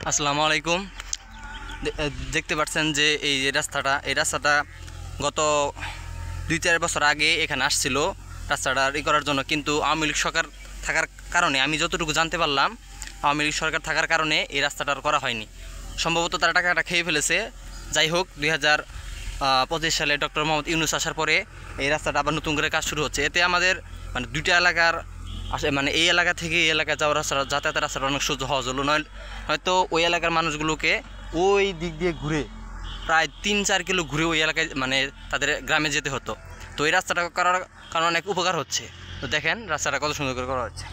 আসসালামু আলাইকুম। দেখতে পাচ্ছেন যে এই রাস্তাটা গত 2-4 বছর আগে এখানে আসছিল রাস্তাটা করার জন্য, কিন্তু আওয়ামী লীগ সরকার থাকার কারণে, আমি যতটুকু জানতে পারলাম, আওয়ামী লীগ সরকার থাকার কারণে এই রাস্তাটা আর করা হয়নি। সম্ভবত তারা টাকাটা খেয়ে ফেলেছে। যাই হোক, 2025 সালে ডক্টর মোহাম্মদ ইউনূস আসার পরে এই রাস্তাটা আবার নতুন করে কাজ শুরু হচ্ছে। এতে আমাদের মানে দুইটা এলাকার মানে এই এলাকা থেকে এই এলাকায় যাওয়ার রাস্তাটা, যাতায়াতের রাস্তাটা অনেক সহজ হলো। হয়তো ওই এলাকার মানুষগুলোকে ওই দিক দিয়ে ঘুরে প্রায় 3-4 কিলো ঘুরে ওই এলাকায় মানে তাদের গ্রামে যেতে হতো। তো এই রাস্তাটা করার কারণে অনেক উপকার হচ্ছে। তো দেখেন রাস্তাটা কত সুন্দর করে করা হচ্ছে।